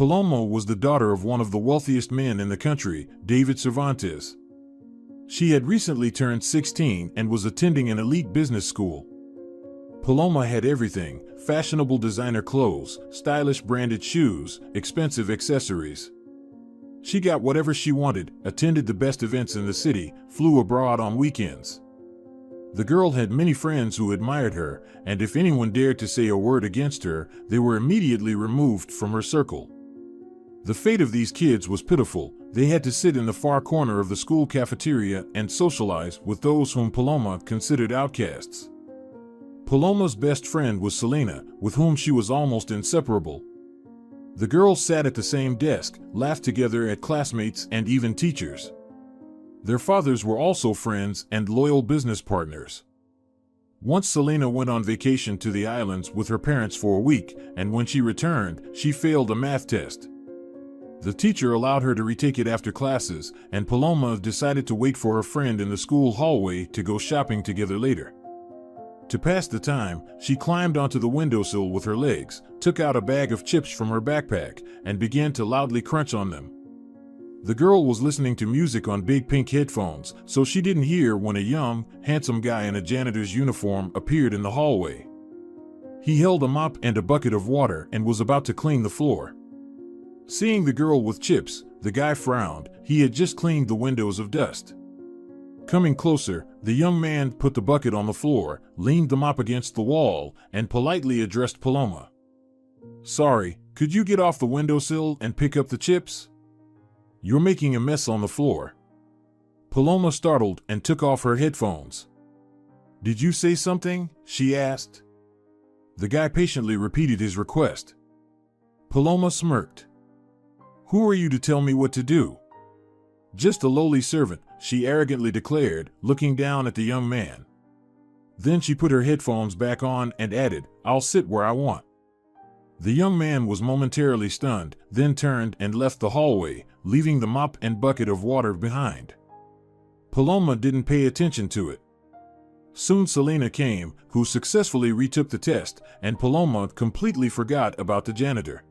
Paloma was the daughter of one of the wealthiest men in the country, David Cervantes. She had recently turned 16 and was attending an elite business school. Paloma had everything: fashionable designer clothes, stylish branded shoes, expensive accessories. She got whatever she wanted, attended the best events in the city, flew abroad on weekends. The girl had many friends who admired her, and if anyone dared to say a word against her, they were immediately removed from her circle. The fate of these kids was pitiful. They had to sit in the far corner of the school cafeteria and socialize with those whom Paloma considered outcasts. Paloma's best friend was Selena, with whom she was almost inseparable. The girls sat at the same desk, laughed together at classmates and even teachers. Their fathers were also friends and loyal business partners. Once Selena went on vacation to the islands with her parents for a week, and when she returned, she failed a math test. The teacher allowed her to retake it after classes, and Paloma decided to wait for her friend in the school hallway to go shopping together later. To pass the time, she climbed onto the windowsill with her legs, took out a bag of chips from her backpack, and began to loudly crunch on them. The girl was listening to music on big pink headphones, so she didn't hear when a young, handsome guy in a janitor's uniform appeared in the hallway. He held a mop and a bucket of water and was about to clean the floor. Seeing the girl with chips, the guy frowned. He had just cleaned the windows of dust. Coming closer, the young man put the bucket on the floor, leaned the mop against the wall, and politely addressed Paloma. "Sorry, could you get off the windowsill and pick up the chips? You're making a mess on the floor." Paloma startled and took off her headphones. "Did you say something?" she asked. The guy patiently repeated his request. Paloma smirked. "Who are you to tell me what to do?" "Just a lowly servant," she arrogantly declared, looking down at the young man. Then she put her headphones back on and added, "I'll sit where I want." The young man was momentarily stunned, then turned and left the hallway, leaving the mop and bucket of water behind. Paloma didn't pay attention to it. Soon Selena came, who successfully retook the test, and Paloma completely forgot about the janitor.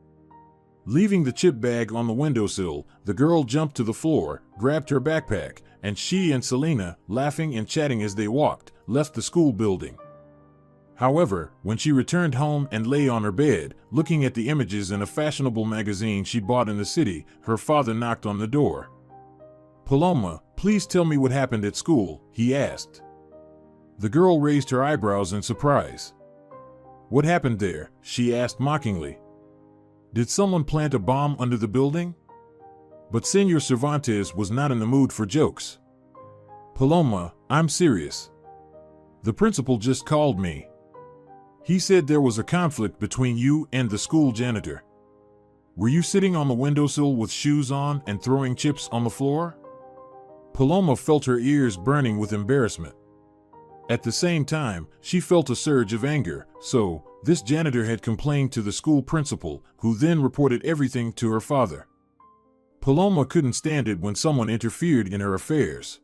Leaving the chip bag on the windowsill, the girl jumped to the floor, grabbed her backpack, and she and Selena, laughing and chatting as they walked, left the school building. However, when she returned home and lay on her bed, looking at the images in a fashionable magazine she bought in the city, her father knocked on the door. "Paloma, please tell me what happened at school," he asked. The girl raised her eyebrows in surprise. "What happened there?" she asked mockingly. "Did someone plant a bomb under the building?" But Senor Cervantes was not in the mood for jokes. "Paloma, I'm serious. The principal just called me. He said there was a conflict between you and the school janitor. Were you sitting on the windowsill with shoes on and throwing chips on the floor?" Paloma felt her ears burning with embarrassment. At the same time, she felt a surge of anger. So, this janitor had complained to the school principal, who then reported everything to her father. Paloma couldn't stand it when someone interfered in her affairs.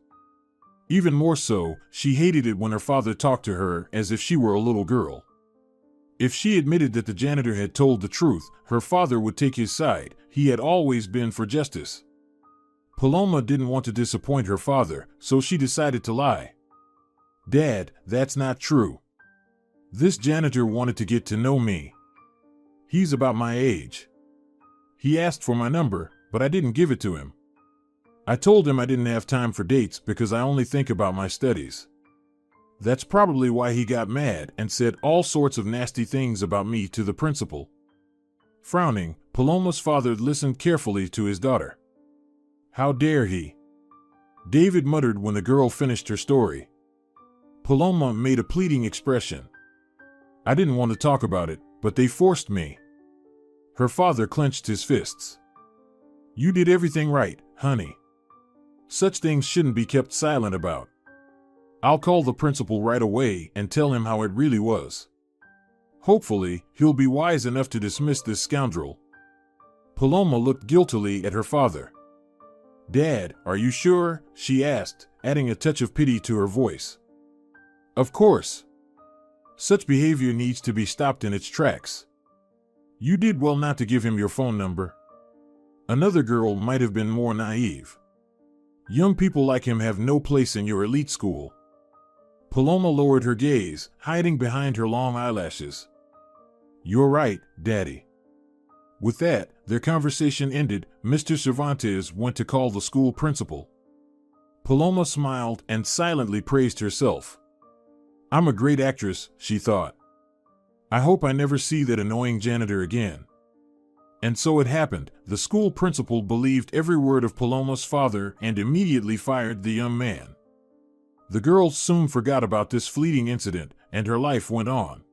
Even more so, she hated it when her father talked to her as if she were a little girl. If she admitted that the janitor had told the truth, her father would take his side. He had always been for justice. Paloma didn't want to disappoint her father, so she decided to lie. "Dad, that's not true. This janitor wanted to get to know me. He's about my age. He asked for my number, but I didn't give it to him. I told him I didn't have time for dates because I only think about my studies. That's probably why he got mad and said all sorts of nasty things about me to the principal." Frowning, Paloma's father listened carefully to his daughter. "How dare he?" David muttered when the girl finished her story. Paloma made a pleading expression. "I didn't want to talk about it, but they forced me." Her father clenched his fists. "You did everything right, honey. Such things shouldn't be kept silent about. I'll call the principal right away and tell him how it really was. Hopefully, he'll be wise enough to dismiss this scoundrel." Paloma looked guiltily at her father. "Dad, are you sure?" she asked, adding a touch of pity to her voice. "Of course. Such behavior needs to be stopped in its tracks. You did well not to give him your phone number. Another girl might have been more naive. Young people like him have no place in your elite school. Paloma lowered her gaze, hiding behind her long eyelashes. You're right, Daddy. With that, their conversation ended. Mr. Cervantes went to call the school principal. Paloma smiled and silently praised herself. I'm a great actress, she thought. I hope I never see that annoying janitor again. And so it happened. The school principal believed every word of Paloma's father and immediately fired the young man. The girl soon forgot about this fleeting incident, and her life went on.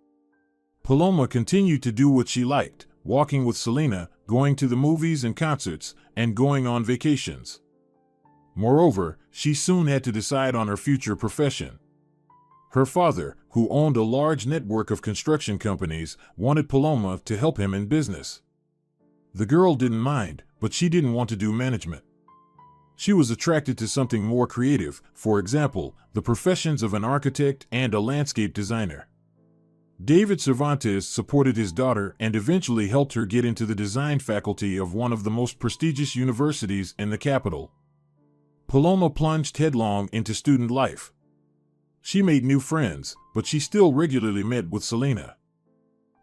Paloma continued to do what she liked, walking with Selena, going to the movies and concerts, and going on vacations. Moreover, she soon had to decide on her future profession. Her father, who owned a large network of construction companies, wanted Paloma to help him in business. The girl didn't mind, but she didn't want to do management. She was attracted to something more creative, for example, the professions of an architect and a landscape designer. David Cervantes supported his daughter and eventually helped her get into the design faculty of one of the most prestigious universities in the capital. Paloma plunged headlong into student life. She made new friends, but she still regularly met with Selena.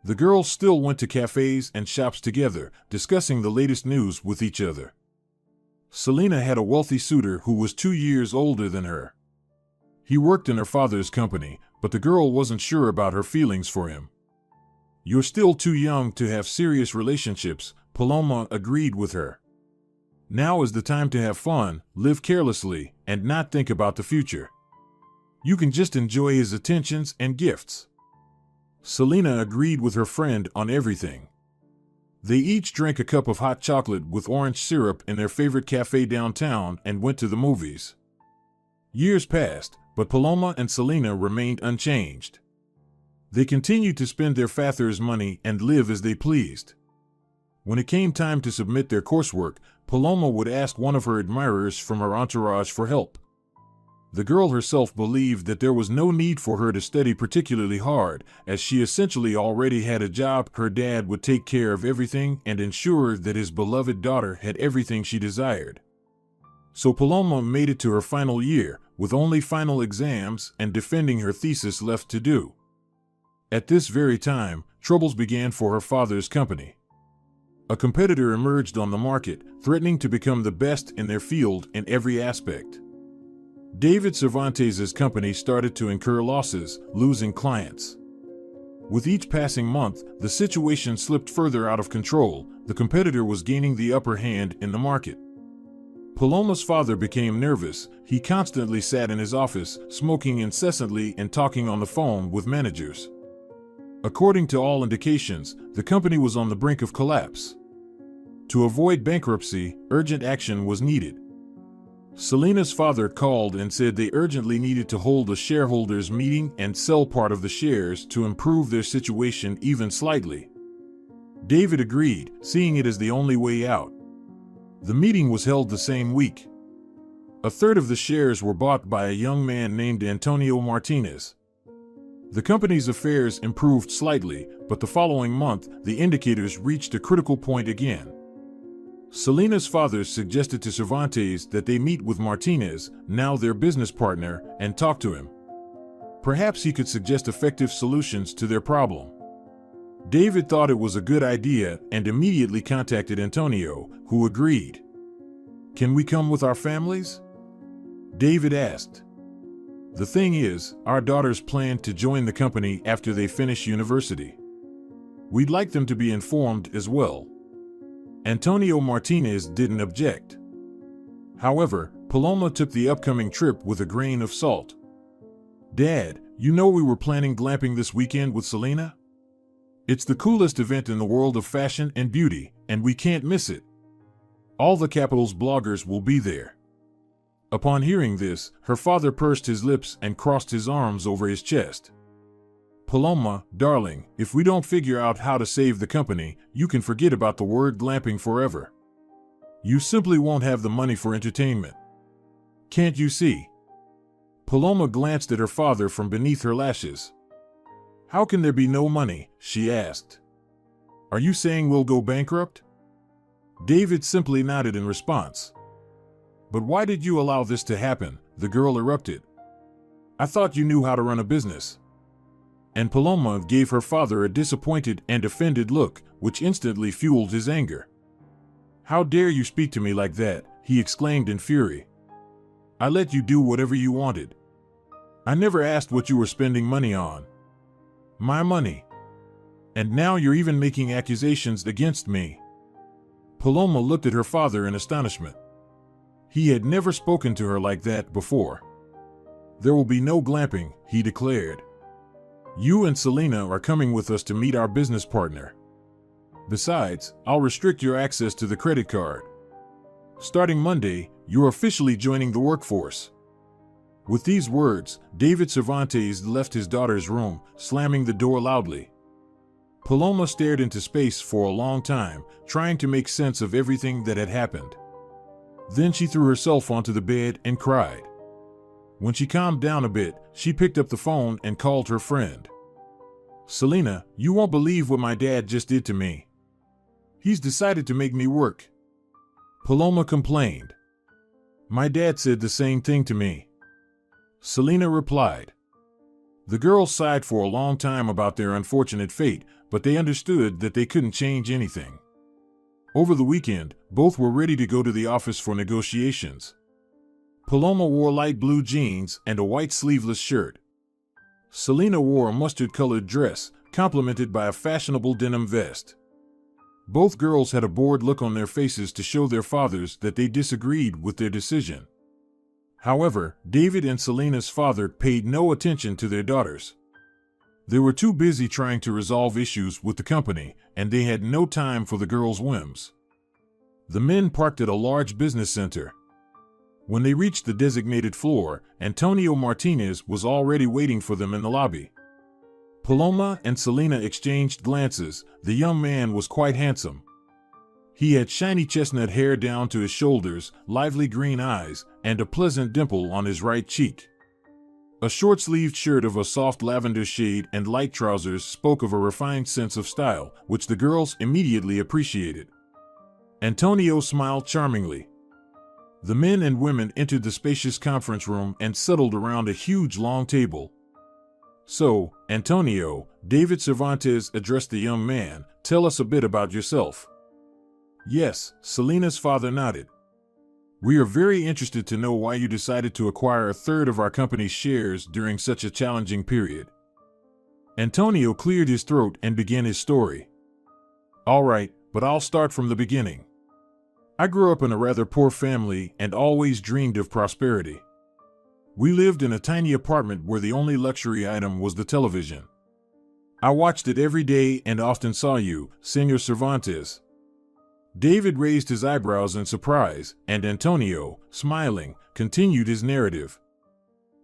The girls still went to cafes and shops together, discussing the latest news with each other. Selena had a wealthy suitor who was 2 years older than her. He worked in her father's company, but the girl wasn't sure about her feelings for him. You're still too young to have serious relationships, Paloma agreed with her. Now is the time to have fun, live carelessly, and not think about the future. You can just enjoy his attentions and gifts. Selena agreed with her friend on everything. They each drank a cup of hot chocolate with orange syrup in their favorite cafe downtown and went to the movies. Years passed, but Paloma and Selena remained unchanged. They continued to spend their father's money and live as they pleased. When it came time to submit their coursework, Paloma would ask one of her admirers from her entourage for help. The girl herself believed that there was no need for her to study particularly hard, as she essentially already had a job. Her dad would take care of everything and ensure that his beloved daughter had everything she desired. So Paloma made it to her final year, with only final exams and defending her thesis left to do. At this very time, troubles began for her father's company. A competitor emerged on the market, threatening to become the best in their field in every aspect. David Cervantes' company started to incur losses, losing clients. With each passing month, the situation slipped further out of control. The competitor was gaining the upper hand in the market. Paloma's father became nervous. He constantly sat in his office, smoking incessantly and talking on the phone with managers. According to all indications, the company was on the brink of collapse. To avoid bankruptcy, urgent action was needed. Selena's father called and said they urgently needed to hold a shareholders' meeting and sell part of the shares to improve their situation even slightly. David agreed, seeing it as the only way out. The meeting was held the same week. A third of the shares were bought by a young man named Antonio Martinez. The company's affairs improved slightly, but the following month, the indicators reached a critical point again. Selena's father suggested to Cervantes that they meet with Martinez, now their business partner, and talk to him. Perhaps he could suggest effective solutions to their problem. David thought it was a good idea and immediately contacted Antonio, who agreed. "Can we come with our families?" David asked. "The thing is, our daughters plan to join the company after they finish university. We'd like them to be informed as well." Antonio Martinez didn't object. However, Paloma took the upcoming trip with a grain of salt. "Dad, you know we were planning glamping this weekend with Selena? It's the coolest event in the world of fashion and beauty, and we can't miss it. All the capital's bloggers will be there." Upon hearing this, her father pursed his lips and crossed his arms over his chest. "Paloma, darling, if we don't figure out how to save the company, you can forget about the word glamping forever. You simply won't have the money for entertainment. Can't you see?" Paloma glanced at her father from beneath her lashes. "How can there be no money?" she asked. "Are you saying we'll go bankrupt?" David simply nodded in response. "But why did you allow this to happen?" the girl erupted. "I thought you knew how to run a business." And Paloma gave her father a disappointed and offended look, which instantly fueled his anger. "How dare you speak to me like that?" he exclaimed in fury. "I let you do whatever you wanted. I never asked what you were spending money on. My money. And now you're even making accusations against me." Paloma looked at her father in astonishment. He had never spoken to her like that before. "There will be no glamping," he declared. "You and Selena are coming with us to meet our business partner. Besides, I'll restrict your access to the credit card. Starting Monday, you're officially joining the workforce." With these words, David Cervantes left his daughter's room, slamming the door loudly. Paloma stared into space for a long time, trying to make sense of everything that had happened. Then she threw herself onto the bed and cried. When she calmed down a bit, she picked up the phone and called her friend. "Selena, you won't believe what my dad just did to me. He's decided to make me work." Paloma complained. "My dad said the same thing to me," Selena replied. The girls sighed for a long time about their unfortunate fate, but they understood that they couldn't change anything. Over the weekend, both were ready to go to the office for negotiations. Paloma wore light blue jeans and a white sleeveless shirt. Selena wore a mustard-colored dress, complemented by a fashionable denim vest. Both girls had a bored look on their faces to show their fathers that they disagreed with their decision. However, David and Selena's father paid no attention to their daughters. They were too busy trying to resolve issues with the company, and they had no time for the girls' whims. The men parked at a large business center. When they reached the designated floor, Antonio Martinez was already waiting for them in the lobby. Paloma and Selena exchanged glances. The young man was quite handsome. He had shiny chestnut hair down to his shoulders, lively green eyes, and a pleasant dimple on his right cheek. A short-sleeved shirt of a soft lavender shade and light trousers spoke of a refined sense of style, which the girls immediately appreciated. Antonio smiled charmingly. The men and women entered the spacious conference room and settled around a huge long table. "So, Antonio," David Cervantes addressed the young man, "tell us a bit about yourself." "Yes," Selena's father nodded. "We are very interested to know why you decided to acquire a third of our company's shares during such a challenging period." Antonio cleared his throat and began his story. "All right, but I'll start from the beginning. I grew up in a rather poor family and always dreamed of prosperity. We lived in a tiny apartment where the only luxury item was the television. I watched it every day and often saw you, Señor Cervantes." David raised his eyebrows in surprise, and Antonio, smiling, continued his narrative.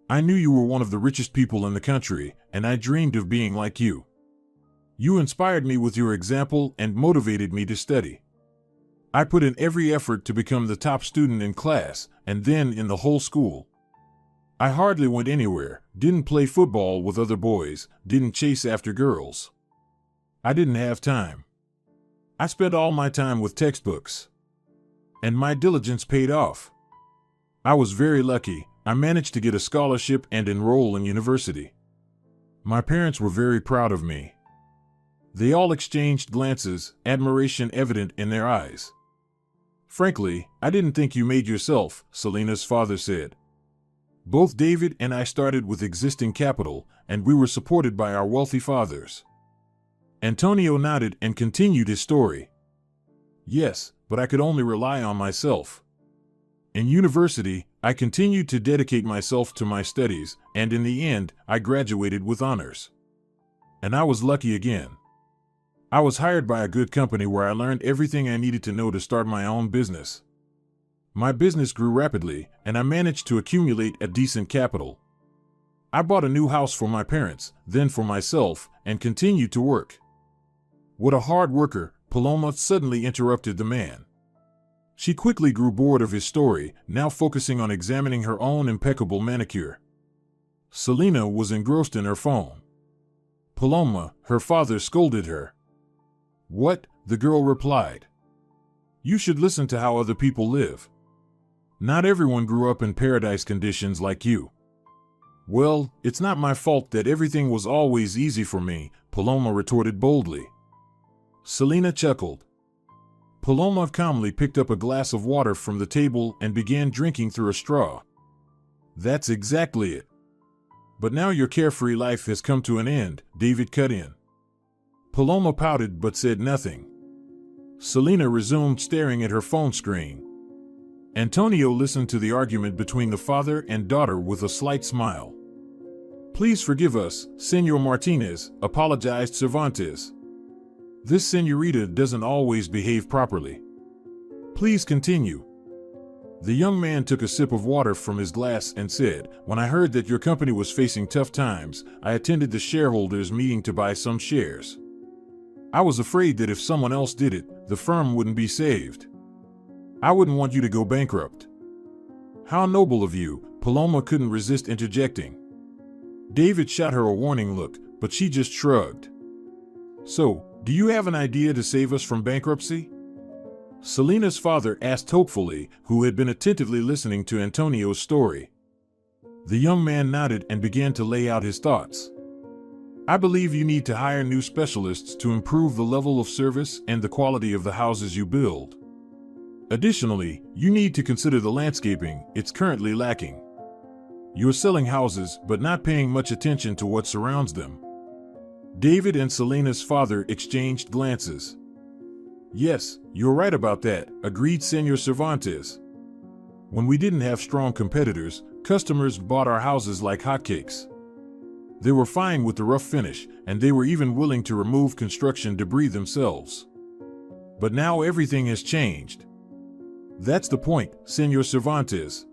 "I knew you were one of the richest people in the country, and I dreamed of being like you. You inspired me with your example and motivated me to study. I put in every effort to become the top student in class, and then in the whole school. I hardly went anywhere, didn't play football with other boys, didn't chase after girls. I didn't have time. I spent all my time with textbooks. And my diligence paid off. I was very lucky. I managed to get a scholarship and enroll in university. My parents were very proud of me." They all exchanged glances, admiration evident in their eyes. "Frankly, I didn't think you made yourself," Selena's father said. "Both David and I started with existing capital, and we were supported by our wealthy fathers." Antonio nodded and continued his story. "Yes, but I could only rely on myself. In university, I continued to dedicate myself to my studies, and in the end, I graduated with honors. And I was lucky again. I was hired by a good company where I learned everything I needed to know to start my own business. My business grew rapidly, and I managed to accumulate a decent capital. I bought a new house for my parents, then for myself, and continued to work." "What a hard worker," Paloma suddenly interrupted the man. She quickly grew bored of his story, now focusing on examining her own impeccable manicure. Selena was engrossed in her phone. Paloma, her father, scolded her. "What?" the girl replied. You should listen to how other people live. Not everyone grew up in paradise conditions like you. Well, it's not my fault that everything was always easy for me, Paloma retorted boldly. Selena chuckled. Paloma calmly picked up a glass of water from the table and began drinking through a straw. That's exactly it. But now your carefree life has come to an end, David cut in. Paloma pouted but said nothing. Selena resumed staring at her phone screen. Antonio listened to the argument between the father and daughter with a slight smile. Please forgive us, Senor Martinez, apologized Cervantes. This senorita doesn't always behave properly. Please continue. The young man took a sip of water from his glass and said, When I heard that your company was facing tough times, I attended the shareholders' meeting to buy some shares. I was afraid that if someone else did it, the firm wouldn't be saved. I wouldn't want you to go bankrupt. How noble of you, Paloma couldn't resist interjecting. David shot her a warning look, but she just shrugged. So, do you have an idea to save us from bankruptcy? Selena's father asked hopefully, who had been attentively listening to Antonio's story. The young man nodded and began to lay out his thoughts. I believe you need to hire new specialists to improve the level of service and the quality of the houses you build. Additionally, you need to consider the landscaping, it's currently lacking. You're selling houses but not paying much attention to what surrounds them. David and Selena's father exchanged glances. Yes, you're right about that, agreed Senor Cervantes. When we didn't have strong competitors, customers bought our houses like hotcakes. They were fine with the rough finish, and they were even willing to remove construction debris themselves. But now everything has changed. That's the point, Senor Cervantes.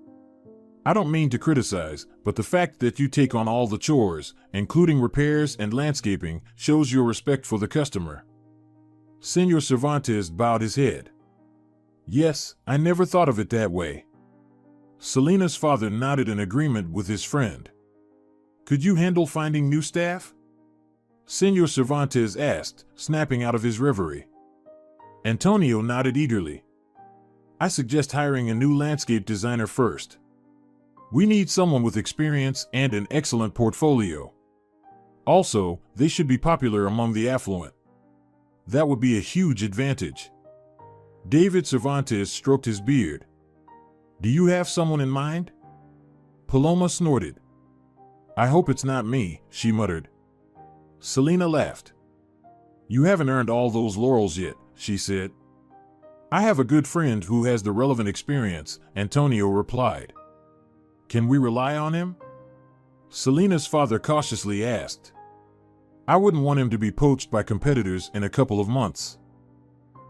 I don't mean to criticize, but the fact that you take on all the chores, including repairs and landscaping, shows your respect for the customer. Senor Cervantes bowed his head. Yes, I never thought of it that way. Selena's father nodded in agreement with his friend. Could you handle finding new staff? Senor Cervantes asked, snapping out of his reverie. Antonio nodded eagerly. I suggest hiring a new landscape designer first. We need someone with experience and an excellent portfolio. Also, they should be popular among the affluent. That would be a huge advantage. David Cervantes stroked his beard. Do you have someone in mind? Paloma snorted. I hope it's not me, she muttered. Selena laughed. You haven't earned all those laurels yet, she said. I have a good friend who has the relevant experience, Antonio replied. Can we rely on him? Selena's father cautiously asked. I wouldn't want him to be poached by competitors in a couple of months.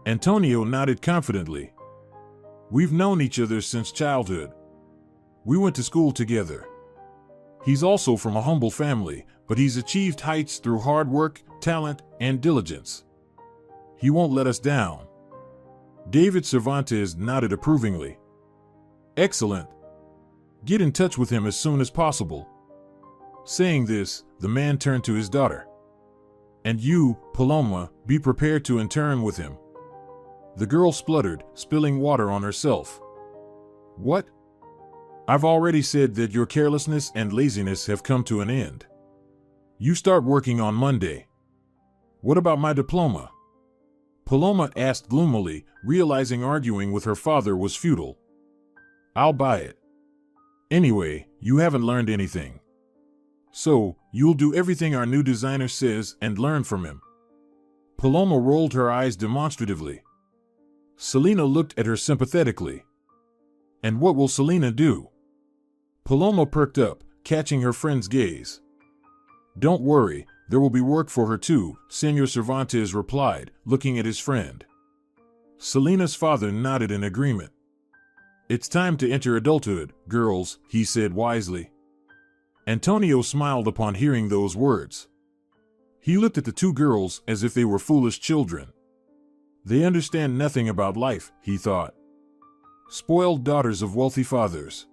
Antonio nodded confidently. We've known each other since childhood. We went to school together. He's also from a humble family, but he's achieved heights through hard work, talent, and diligence. He won't let us down. David Cervantes nodded approvingly. Excellent. Get in touch with him as soon as possible. Saying this, the man turned to his daughter. And you, Paloma, be prepared to intern with him. The girl spluttered, spilling water on herself. What? I've already said that your carelessness and laziness have come to an end. You start working on Monday. What about my diploma? Paloma asked gloomily, realizing arguing with her father was futile. I'll buy it. Anyway, you haven't learned anything. So, you'll do everything our new designer says and learn from him. Paloma rolled her eyes demonstratively. Selena looked at her sympathetically. And what will Selena do? Paloma perked up, catching her friend's gaze. Don't worry, there will be work for her too, Senor Cervantes replied, looking at his friend. Selena's father nodded in agreement. It's time to enter adulthood, girls, he said wisely. Antonio smiled upon hearing those words. He looked at the two girls as if they were foolish children. They understand nothing about life, he thought. Spoiled daughters of wealthy fathers.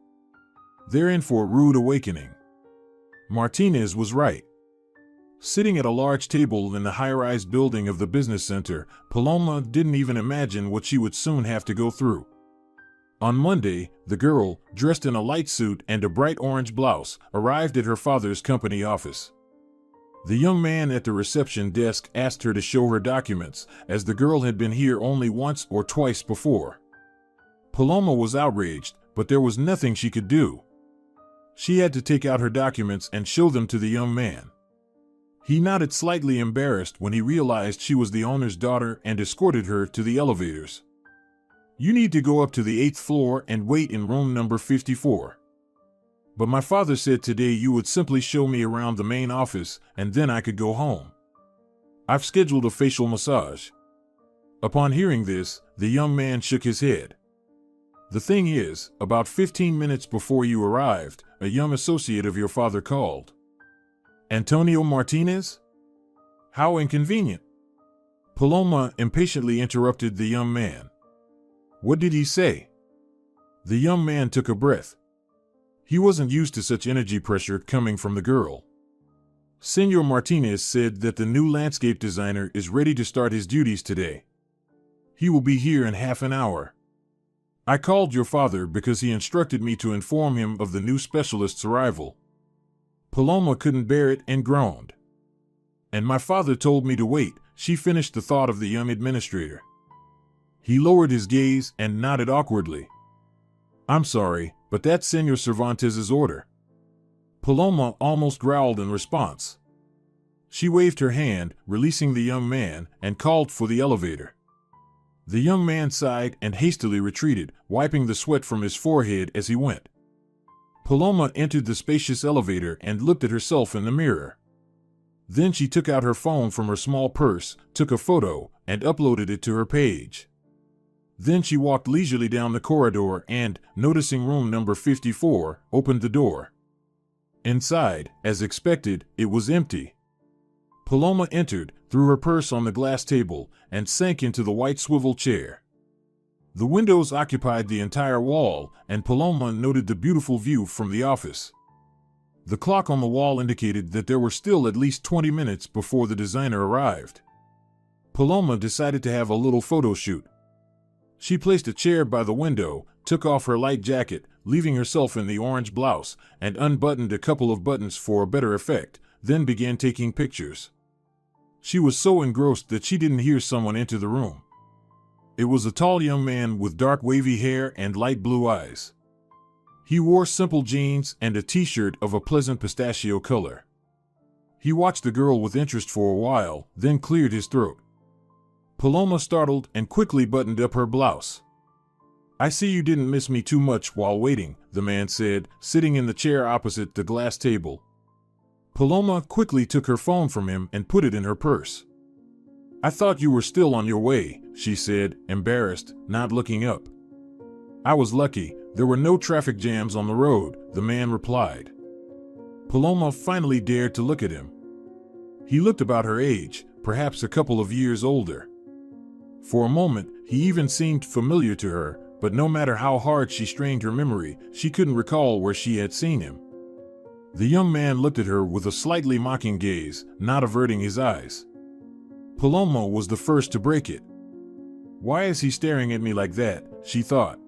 They're in for a rude awakening. Martinez was right. Sitting at a large table in the high-rise building of the business center, Paloma didn't even imagine what she would soon have to go through. On Monday, the girl, dressed in a light suit and a bright orange blouse, arrived at her father's company office. The young man at the reception desk asked her to show her documents, as the girl had been here only once or twice before. Paloma was outraged, but there was nothing she could do. She had to take out her documents and show them to the young man. He nodded, slightly embarrassed when he realized she was the owner's daughter, and escorted her to the elevators. "You need to go up to the 8th floor and wait in room number 54. But my father said today you would simply show me around the main office and then I could go home. I've scheduled a facial massage." Upon hearing this, the young man shook his head. "The thing is, about 15 minutes before you arrived, a young associate of your father called." "Antonio Martinez? How inconvenient." Paloma impatiently interrupted the young man. "What did he say?" The young man took a breath. He wasn't used to such energy pressure coming from the girl. "Senor Martinez said that the new landscape designer is ready to start his duties today. He will be here in half an hour. I called your father because he instructed me to inform him of the new specialist's arrival." Paloma couldn't bear it and groaned. "And my father told me to wait," she finished the thought of the young administrator. He lowered his gaze and nodded awkwardly. "I'm sorry, but that's Senor Cervantes's order." Paloma almost growled in response. She waved her hand, releasing the young man, and called for the elevator. The young man sighed and hastily retreated, wiping the sweat from his forehead as he went. Paloma entered the spacious elevator and looked at herself in the mirror. Then she took out her phone from her small purse, took a photo, and uploaded it to her page. Then she walked leisurely down the corridor and, noticing room number 54, opened the door. Inside, as expected, it was empty. Paloma entered, threw her purse on the glass table, and sank into the white swivel chair. The windows occupied the entire wall, and Paloma noted the beautiful view from the office. The clock on the wall indicated that there were still at least 20 minutes before the designer arrived. Paloma decided to have a little photo shoot. She placed a chair by the window, took off her light jacket, leaving herself in the orange blouse, and unbuttoned a couple of buttons for a better effect, then began taking pictures. She was so engrossed that she didn't hear someone enter the room. It was a tall young man with dark wavy hair and light blue eyes. He wore simple jeans and a t-shirt of a pleasant pistachio color. He watched the girl with interest for a while, then cleared his throat. Paloma startled and quickly buttoned up her blouse. "I see you didn't miss me too much while waiting," the man said, sitting in the chair opposite the glass table. Paloma quickly took her phone from him and put it in her purse. "I thought you were still on your way," she said, embarrassed, not looking up. "I was lucky. There were no traffic jams on the road," the man replied. Paloma finally dared to look at him. He looked about her age, perhaps a couple of years older. For a moment, he even seemed familiar to her, but no matter how hard she strained her memory, she couldn't recall where she had seen him. The young man looked at her with a slightly mocking gaze, not averting his eyes. Paloma was the first to break it. "Why is he staring at me like that?" she thought.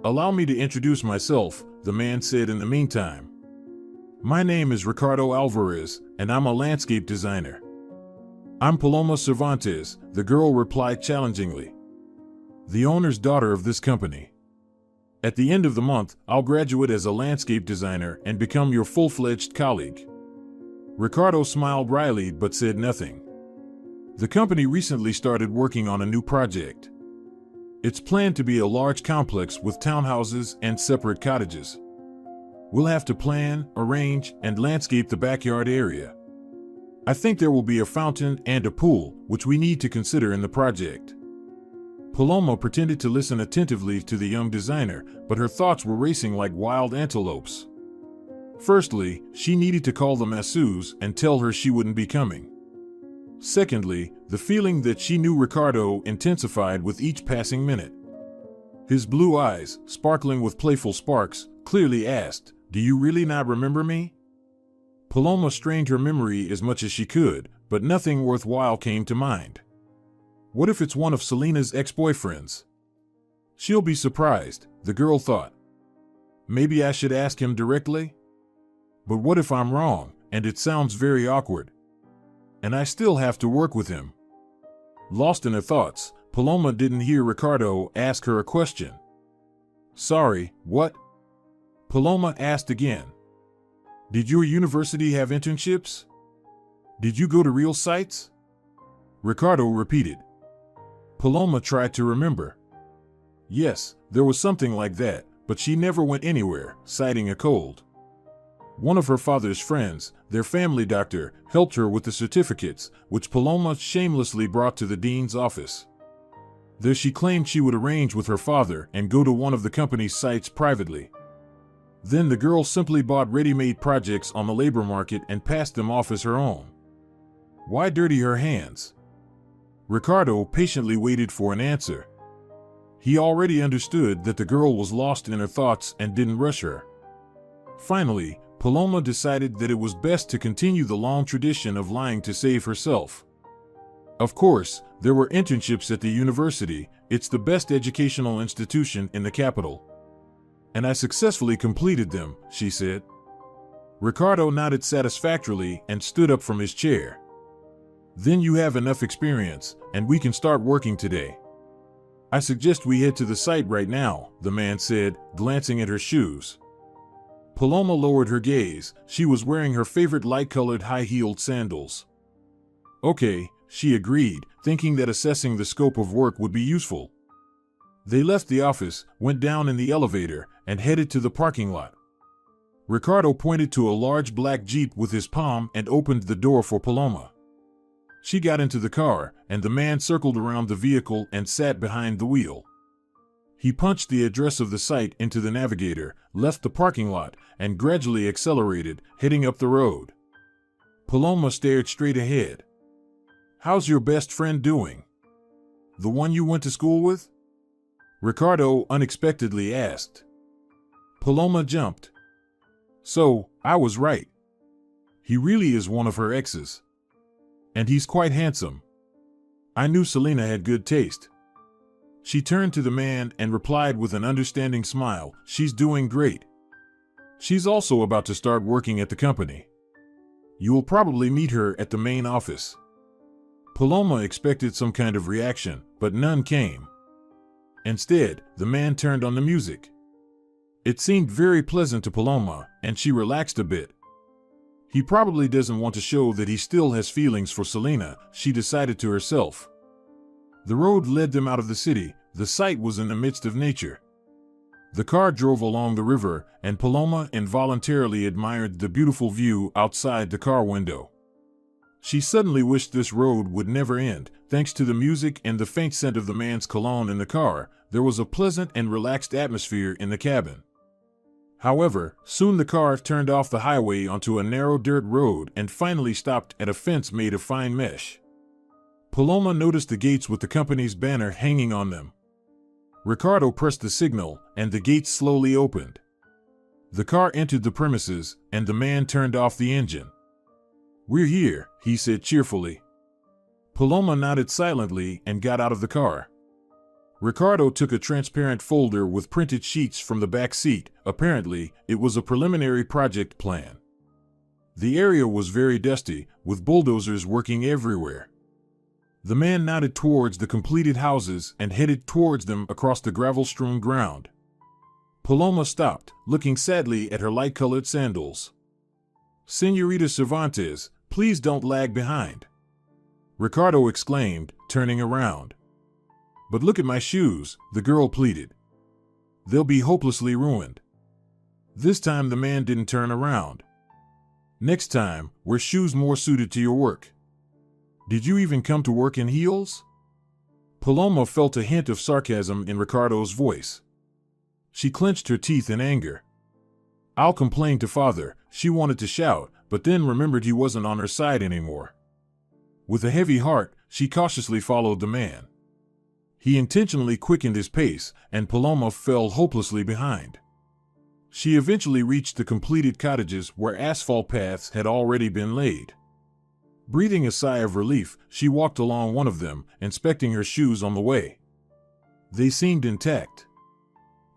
"Allow me to introduce myself," the man said in the meantime. "My name is Ricardo Alvarez, and I'm a landscape designer." "I'm Paloma Cervantes," the girl replied challengingly. "The owner's daughter of this company. At the end of the month, I'll graduate as a landscape designer and become your full-fledged colleague." Ricardo smiled wryly but said nothing. The company recently started working on a new project. It's planned to be a large complex with townhouses and separate cottages. We'll have to plan, arrange, and landscape the backyard area. I think there will be a fountain and a pool, which we need to consider in the project. Paloma pretended to listen attentively to the young designer, but her thoughts were racing like wild antelopes. Firstly, she needed to call the masseuse and tell her she wouldn't be coming. Secondly, the feeling that she knew Ricardo intensified with each passing minute. His blue eyes, sparkling with playful sparks, clearly asked, "Do you really not remember me?" Paloma strained her memory as much as she could, but nothing worthwhile came to mind. What if it's one of Selena's ex-boyfriends? She'll be surprised, the girl thought. Maybe I should ask him directly? But what if I'm wrong, and it sounds very awkward? And I still have to work with him. Lost in her thoughts, Paloma didn't hear Ricardo ask her a question. Sorry, what? Paloma asked again. Did your university have internships? Did you go to real sites? Ricardo repeated. Paloma tried to remember. Yes, there was something like that, but she never went anywhere, citing a cold. One of her father's friends, their family doctor, helped her with the certificates, which Paloma shamelessly brought to the dean's office. There she claimed she would arrange with her father and go to one of the company's sites privately. Then the girl simply bought ready-made projects on the labor market and passed them off as her own. Why dirty her hands? Ricardo patiently waited for an answer. He already understood that the girl was lost in her thoughts and didn't rush her. Finally, Paloma decided that it was best to continue the long tradition of lying to save herself. Of course, there were internships at the university. It's the best educational institution in the capital. And I successfully completed them, she said. Ricardo nodded satisfactorily and stood up from his chair. Then you have enough experience, and we can start working today. I suggest we head to the site right now, the man said, glancing at her shoes. Paloma lowered her gaze. She was wearing her favorite light-colored high-heeled sandals. Okay, she agreed, thinking that assessing the scope of work would be useful. They left the office, went down in the elevator, and headed to the parking lot. Ricardo pointed to a large black Jeep with his palm and opened the door for Paloma. She got into the car, and the man circled around the vehicle and sat behind the wheel. He punched the address of the site into the navigator, left the parking lot, and gradually accelerated, heading up the road. Paloma stared straight ahead. How's your best friend doing? The one you went to school with? Ricardo unexpectedly asked. Paloma jumped. So, I was right. He really is one of her exes. And he's quite handsome. I knew Selena had good taste. She turned to the man and replied with an understanding smile, she's doing great. She's also about to start working at the company. You will probably meet her at the main office. Paloma expected some kind of reaction, but none came. Instead, the man turned on the music. It seemed very pleasant to Paloma, and she relaxed a bit. He probably doesn't want to show that he still has feelings for Selena, she decided to herself. The road led them out of the city. The site was in the midst of nature. The car drove along the river, and Paloma involuntarily admired the beautiful view outside the car window. She suddenly wished this road would never end. Thanks to the music and the faint scent of the man's cologne in the car, there was a pleasant and relaxed atmosphere in the cabin. However, soon the car turned off the highway onto a narrow dirt road and finally stopped at a fence made of fine mesh. Paloma noticed the gates with the company's banner hanging on them. Ricardo pressed the signal, and the gates slowly opened. The car entered the premises, and the man turned off the engine. We're here, he said cheerfully. Paloma nodded silently and got out of the car. Ricardo took a transparent folder with printed sheets from the back seat. Apparently, it was a preliminary project plan. The area was very dusty, with bulldozers working everywhere. The man nodded towards the completed houses and headed towards them across the gravel-strewn ground. Paloma stopped, looking sadly at her light-colored sandals. Señorita Cervantes, please don't lag behind, Ricardo exclaimed, turning around. But look at my shoes, the girl pleaded. They'll be hopelessly ruined. This time the man didn't turn around. Next time, wear shoes more suited to your work. Did you even come to work in heels? Paloma felt a hint of sarcasm in Ricardo's voice. She clenched her teeth in anger. I'll complain to father, she wanted to shout, but then remembered he wasn't on her side anymore. With a heavy heart, she cautiously followed the man. He intentionally quickened his pace, and Paloma fell hopelessly behind. She eventually reached the completed cottages where asphalt paths had already been laid. Breathing a sigh of relief, she walked along one of them, inspecting her shoes on the way. They seemed intact.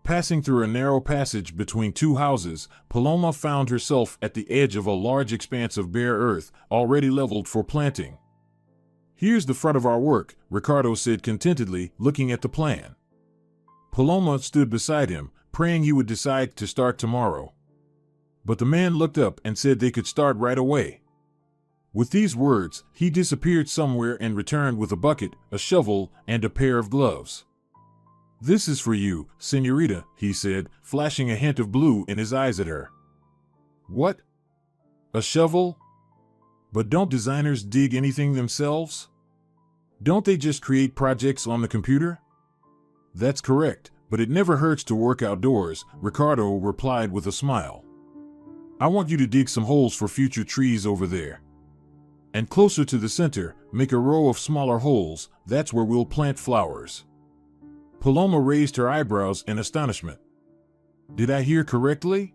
Passing through a narrow passage between two houses, Paloma found herself at the edge of a large expanse of bare earth, already leveled for planting. "Here's the front of our work," Ricardo said contentedly, looking at the plan. Paloma stood beside him, praying he would decide to start tomorrow. But the man looked up and said they could start right away. With these words, he disappeared somewhere and returned with a bucket, a shovel, and a pair of gloves. "This is for you, señorita," he said, flashing a hint of blue in his eyes at her. "What? A shovel? But don't designers dig anything themselves? Don't they just create projects on the computer?" "That's correct, but it never hurts to work outdoors," Ricardo replied with a smile. "I want you to dig some holes for future trees over there. And closer to the center, make a row of smaller holes. That's where we'll plant flowers." Paloma raised her eyebrows in astonishment. "Did I hear correctly?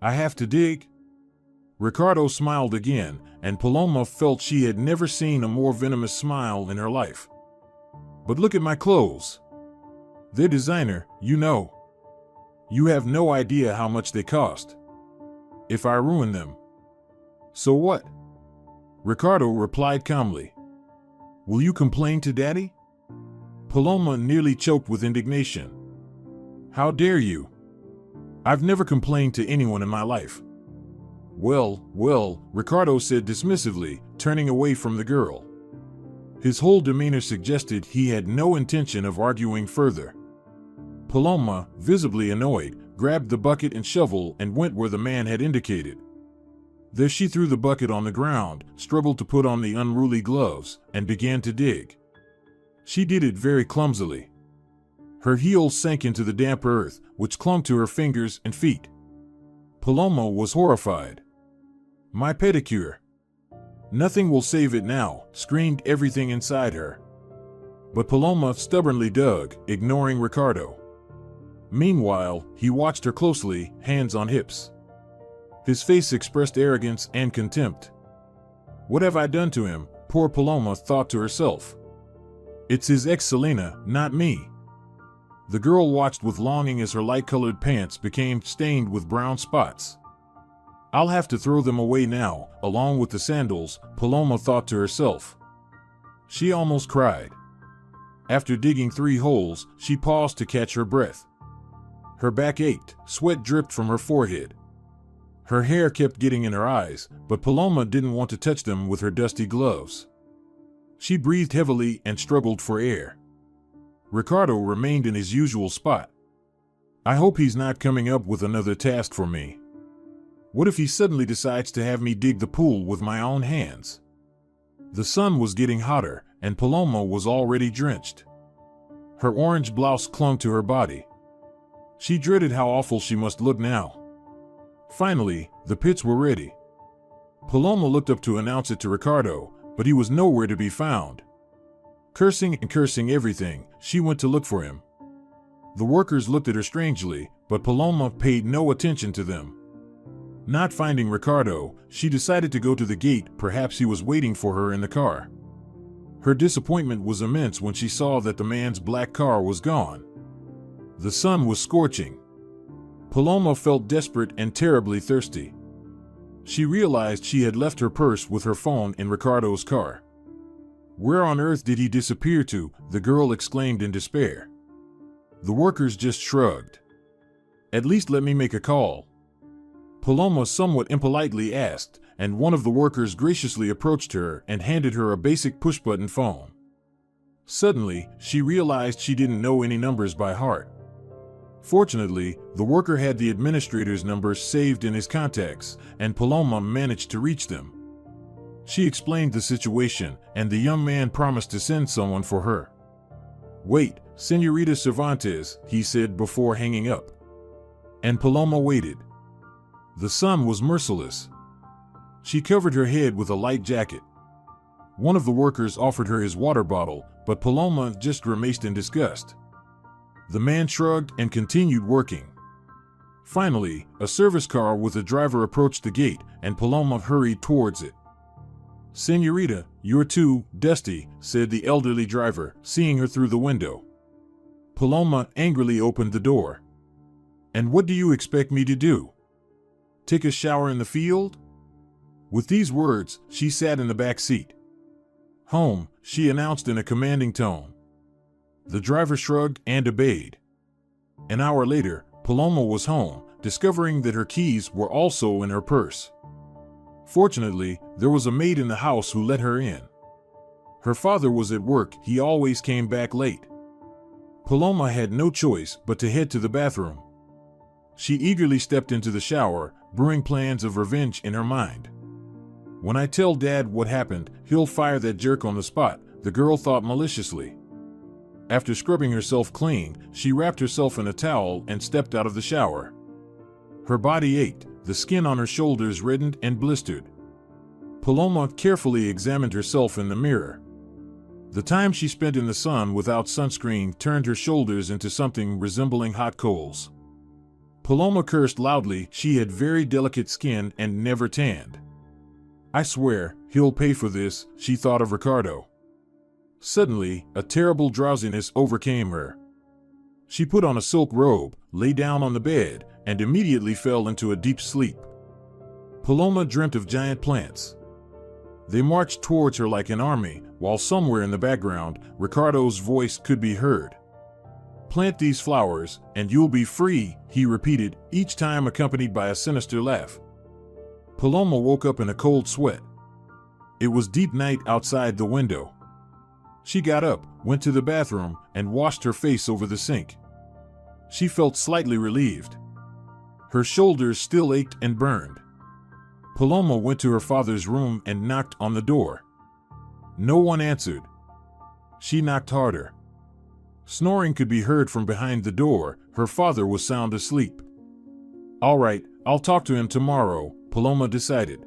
I have to dig?" Ricardo smiled again, and Paloma felt she had never seen a more venomous smile in her life. "But look at my clothes. They're designer, you know. You have no idea how much they cost. If I ruin them, so what?" Ricardo replied calmly. "Will you complain to Daddy?" Paloma nearly choked with indignation. "How dare you? I've never complained to anyone in my life." Well, Ricardo said dismissively, turning away from the girl. His whole demeanor suggested he had no intention of arguing further. Paloma, visibly annoyed, grabbed the bucket and shovel and went where the man had indicated. There she threw the bucket on the ground, struggled to put on the unruly gloves, and began to dig. She did it very clumsily. Her heels sank into the damp earth, which clung to her fingers and feet. Paloma was horrified. "My pedicure! Nothing will save it now," screamed everything inside her. But Paloma stubbornly dug, ignoring Ricardo. Meanwhile, he watched her closely, hands on hips. His face expressed arrogance and contempt. "What have I done to him?" poor Paloma thought to herself. "It's his ex-Selena, not me." The girl watched with longing as her light-colored pants became stained with brown spots. "I'll have to throw them away now, along with the sandals," Paloma thought to herself. She almost cried. After digging 3 holes, she paused to catch her breath. Her back ached, sweat dripped from her forehead. Her hair kept getting in her eyes, but Paloma didn't want to touch them with her dusty gloves. She breathed heavily and struggled for air. Ricardo remained in his usual spot. "I hope he's not coming up with another task for me. What if he suddenly decides to have me dig the pool with my own hands?" The sun was getting hotter, and Paloma was already drenched. Her orange blouse clung to her body. She dreaded how awful she must look now. Finally, the pits were ready. Paloma looked up to announce it to Ricardo, but he was nowhere to be found. Cursing everything, she went to look for him. The workers looked at her strangely, but Paloma paid no attention to them. Not finding Ricardo, she decided to go to the gate. Perhaps he was waiting for her in the car. Her disappointment was immense when she saw that the man's black car was gone. The sun was scorching. Paloma felt desperate and terribly thirsty. She realized she had left her purse with her phone in Ricardo's car. "Where on earth did he disappear to?" the girl exclaimed in despair. The workers just shrugged. "At least let me make a call," Paloma somewhat impolitely asked, and one of the workers graciously approached her and handed her a basic push-button phone. Suddenly, she realized she didn't know any numbers by heart. Fortunately, the worker had the administrator's numbers saved in his contacts, and Paloma managed to reach them. She explained the situation, and the young man promised to send someone for her. "Wait, Señorita Cervantes," he said before hanging up. And Paloma waited. The sun was merciless. She covered her head with a light jacket. One of the workers offered her his water bottle, but Paloma just grimaced in disgust. The man shrugged and continued working. Finally, a service car with a driver approached the gate, and Paloma hurried towards it. "Señorita, you're too dusty," said the elderly driver, seeing her through the window. Paloma angrily opened the door. "And what do you expect me to do? Take a shower in the field?" With these words, she sat in the back seat. "Home," she announced in a commanding tone. The driver shrugged and obeyed. An hour later, Paloma was home, discovering that her keys were also in her purse. Fortunately, there was a maid in the house who let her in. Her father was at work; he always came back late. Paloma had no choice but to head to the bathroom. She eagerly stepped into the shower, brewing plans of revenge in her mind. "When I tell Dad what happened, he'll fire that jerk on the spot," the girl thought maliciously. After scrubbing herself clean, she wrapped herself in a towel and stepped out of the shower. Her body ached, the skin on her shoulders reddened and blistered. Paloma carefully examined herself in the mirror. The time she spent in the sun without sunscreen turned her shoulders into something resembling hot coals. Paloma cursed loudly; she had very delicate skin and never tanned. "I swear, he'll pay for this," she thought of Ricardo. Suddenly, a terrible drowsiness overcame her. She put on a silk robe, lay down on the bed, and immediately fell into a deep sleep. Paloma dreamt of giant plants. They marched towards her like an army, while somewhere in the background, Ricardo's voice could be heard. "Plant these flowers, and you'll be free," he repeated, each time accompanied by a sinister laugh. Paloma woke up in a cold sweat. It was deep night outside the window. She got up, went to the bathroom, and washed her face over the sink. She felt slightly relieved. Her shoulders still ached and burned. Paloma went to her father's room and knocked on the door. No one answered. She knocked harder. Snoring could be heard from behind the door. Her father was sound asleep. "All right, I'll talk to him tomorrow," Paloma decided.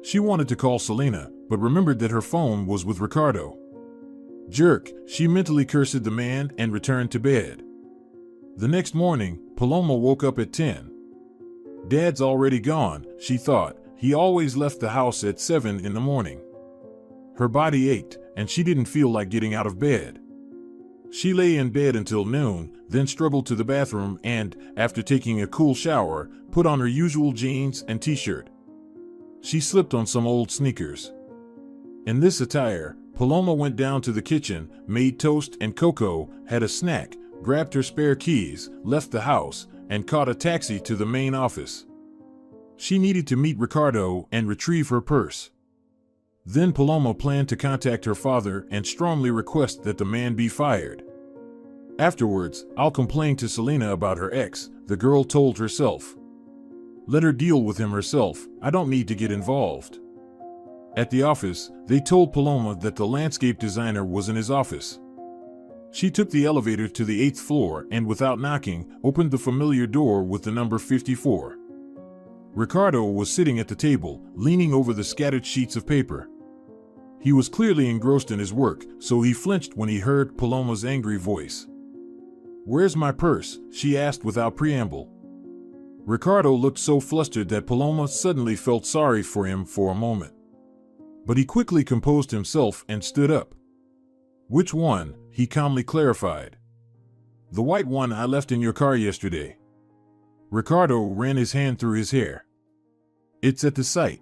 She wanted to call Selena, but remembered that her phone was with Ricardo. "Jerk," she mentally cursed the man and returned to bed. The next morning, Paloma woke up at 10. "Dad's already gone," she thought. "He always left the house at 7 in the morning." Her body ached, and she didn't feel like getting out of bed. She lay in bed until noon, then struggled to the bathroom and, after taking a cool shower, put on her usual jeans and t-shirt. She slipped on some old sneakers. In this attire, Paloma went down to the kitchen, made toast and cocoa, had a snack, grabbed her spare keys, left the house, and caught a taxi to the main office. She needed to meet Ricardo and retrieve her purse. Then Paloma planned to contact her father and strongly request that the man be fired. Afterwards, "I'll complain to Selena about her ex," the girl told herself. "Let her deal with him herself. I don't need to get involved." At the office, they told Paloma that the landscape designer was in his office. She took the elevator to the 8th floor and, without knocking, opened the familiar door with the number 54. Ricardo was sitting at the table, leaning over the scattered sheets of paper. He was clearly engrossed in his work, so he flinched when he heard Paloma's angry voice. "Where's my purse?" she asked without preamble. Ricardo looked so flustered that Paloma suddenly felt sorry for him for a moment. But he quickly composed himself and stood up. "Which one?" he calmly clarified. "The white one I left in your car yesterday." Ricardo ran his hand through his hair. "It's at the site.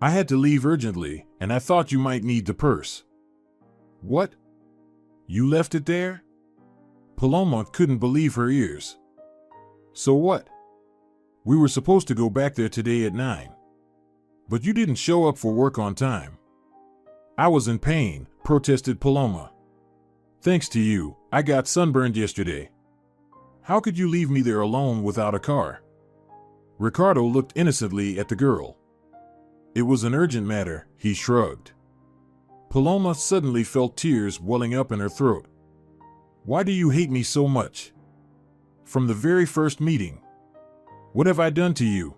I had to leave urgently, and I thought you might need the purse." "What? You left it there?" Paloma couldn't believe her ears. "So what? We were supposed to go back there today at 9. But you didn't show up for work on time." "I was in pain," protested Paloma. "Thanks to you, I got sunburned yesterday. How could you leave me there alone without a car?" Ricardo looked innocently at the girl. "It was an urgent matter," he shrugged. Paloma suddenly felt tears welling up in her throat. "Why do you hate me so much? From the very first meeting. What have I done to you?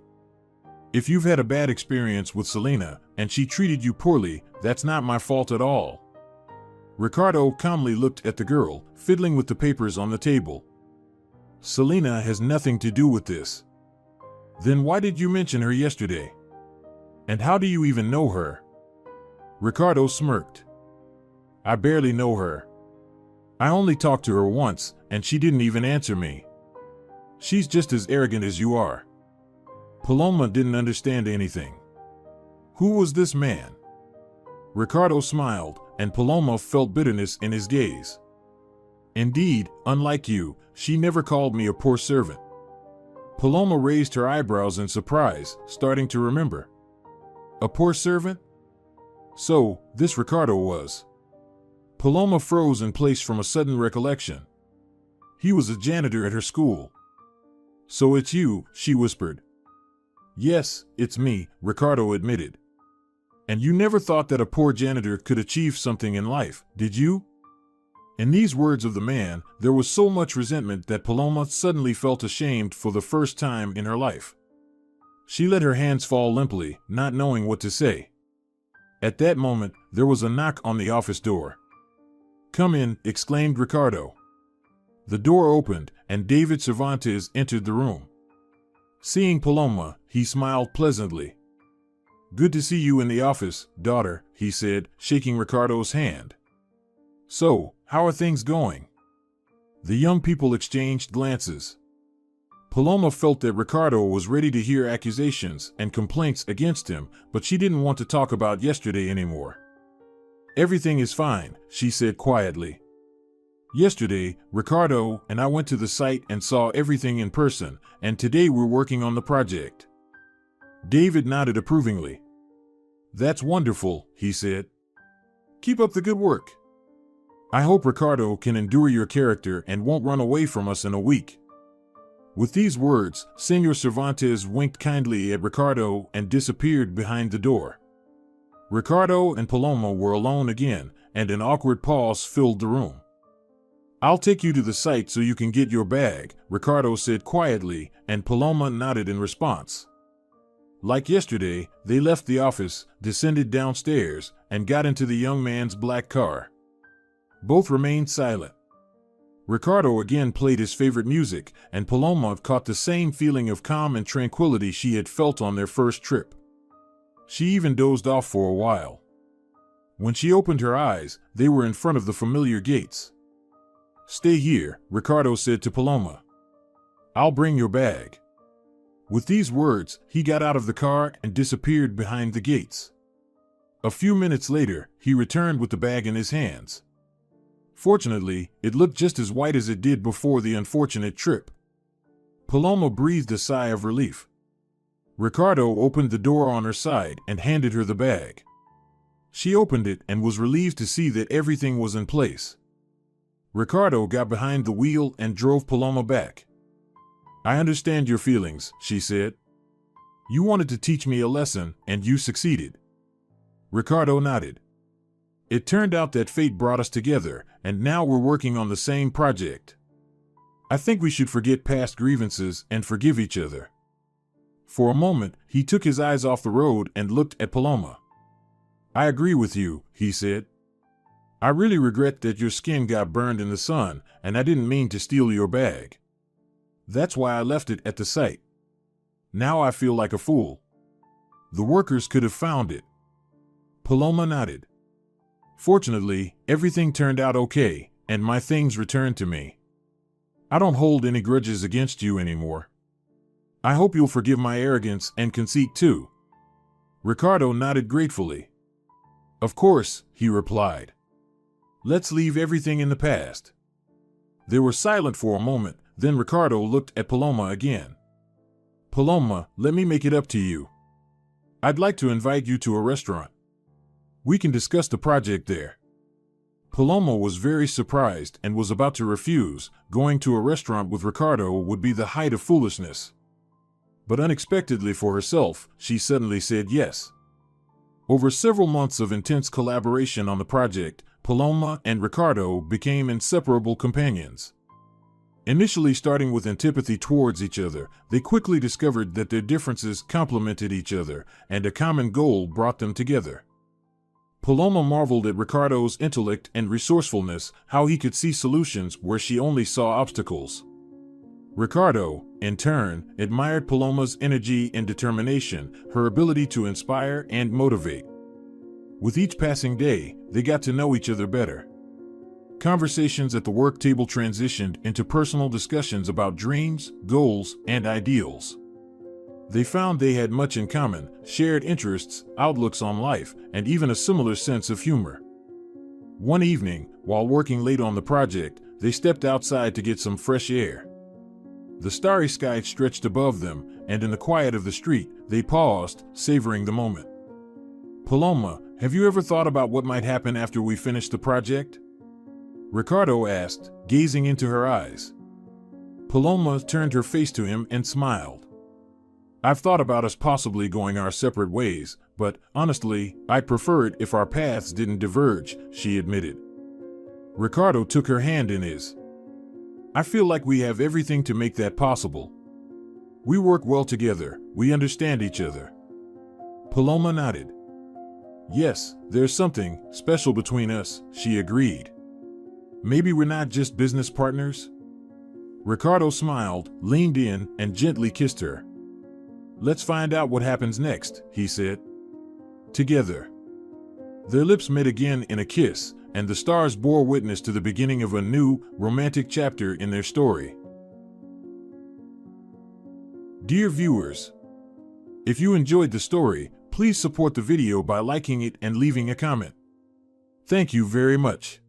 If you've had a bad experience with Selena, and she treated you poorly, that's not my fault at all." Ricardo calmly looked at the girl, fiddling with the papers on the table. Selena has nothing to do with this. Then why did you mention her yesterday? And how do you even know her? Ricardo smirked. I barely know her. I only talked to her once, and she didn't even answer me. She's just as arrogant as you are. Paloma didn't understand anything. Who was this man? Ricardo smiled, and Paloma felt bitterness in his gaze. Indeed, unlike you, she never called me a poor servant. Paloma raised her eyebrows in surprise, starting to remember. A poor servant? So, this Ricardo was. Paloma froze in place from a sudden recollection. He was a janitor at her school. So it's you, she whispered. Yes, it's me, Ricardo admitted. And you never thought that a poor janitor could achieve something in life, did you? In these words of the man, there was so much resentment that Paloma suddenly felt ashamed for the first time in her life. She let her hands fall limply, not knowing what to say. At that moment, there was a knock on the office door. Come in, exclaimed Ricardo. The door opened, and David Cervantes entered the room. Seeing Paloma, he smiled pleasantly. Good to see you in the office, daughter, he said, shaking Ricardo's hand. So, how are things going? The young people exchanged glances. Paloma felt that Ricardo was ready to hear accusations and complaints against him, but she didn't want to talk about yesterday anymore. Everything is fine, she said quietly. Yesterday, Ricardo and I went to the site and saw everything in person, and today we're working on the project. David nodded approvingly. That's wonderful, he said. Keep up the good work. I hope Ricardo can endure your character and won't run away from us in a week. With these words, Senor Cervantes winked kindly at Ricardo and disappeared behind the door. Ricardo and Paloma were alone again, and an awkward pause filled the room. I'll take you to the site so you can get your bag, Ricardo said quietly, and Paloma nodded in response. Like yesterday, they left the office, descended downstairs, and got into the young man's black car. Both remained silent. Ricardo again played his favorite music, and Paloma caught the same feeling of calm and tranquility she had felt on their first trip. She even dozed off for a while. When she opened her eyes, they were in front of the familiar gates. Stay here, Ricardo said to Paloma. I'll bring your bag. With these words, he got out of the car and disappeared behind the gates. A few minutes later, he returned with the bag in his hands. Fortunately, it looked just as white as it did before the unfortunate trip. Paloma breathed a sigh of relief. Ricardo opened the door on her side and handed her the bag. She opened it and was relieved to see that everything was in place. Ricardo got behind the wheel and drove Paloma back. I understand your feelings, she said. You wanted to teach me a lesson, and you succeeded. Ricardo nodded. It turned out that fate brought us together, and now we're working on the same project. I think we should forget past grievances and forgive each other. For a moment, he took his eyes off the road and looked at Paloma. I agree with you, he said. I really regret that your skin got burned in the sun, and I didn't mean to steal your bag. That's why I left it at the site. Now I feel like a fool. The workers could have found it. Paloma nodded. Fortunately, everything turned out okay, and my things returned to me. I don't hold any grudges against you anymore. I hope you'll forgive my arrogance and conceit too. Ricardo nodded gratefully. Of course, he replied. Let's leave everything in the past. They were silent for a moment, then Ricardo looked at Paloma again. Paloma, let me make it up to you. I'd like to invite you to a restaurant. We can discuss the project there. Paloma was very surprised and was about to refuse. Going to a restaurant with Ricardo would be the height of foolishness. But unexpectedly for herself, she suddenly said yes. Over several months of intense collaboration on the project, Paloma and Ricardo became inseparable companions. Initially starting with antipathy towards each other, they quickly discovered that their differences complemented each other, and a common goal brought them together. Paloma marveled at Ricardo's intellect and resourcefulness, how he could see solutions where she only saw obstacles. Ricardo, in turn, admired Paloma's energy and determination, her ability to inspire and motivate. With each passing day, they got to know each other better. Conversations at the work table transitioned into personal discussions about dreams, goals, and ideals. They found they had much in common, shared interests, outlooks on life, and even a similar sense of humor. One evening, while working late on the project, they stepped outside to get some fresh air. The starry sky stretched above them, and in the quiet of the street, they paused, savoring the moment. "Paloma, have you ever thought about what might happen after we finish the project?" Ricardo asked, gazing into her eyes. Paloma turned her face to him and smiled. "I've thought about us possibly going our separate ways, but honestly, I'd prefer it if our paths didn't diverge," she admitted. Ricardo took her hand in his. "I feel like we have everything to make that possible. We work well together, we understand each other." Paloma nodded. "Yes, there's something special between us," she agreed. "Maybe we're not just business partners?" Ricardo smiled, leaned in, and gently kissed her. "Let's find out what happens next," he said. Together. Their lips met again in a kiss, and the stars bore witness to the beginning of a new, romantic chapter in their story. Dear viewers, if you enjoyed the story, please support the video by liking it and leaving a comment. Thank you very much.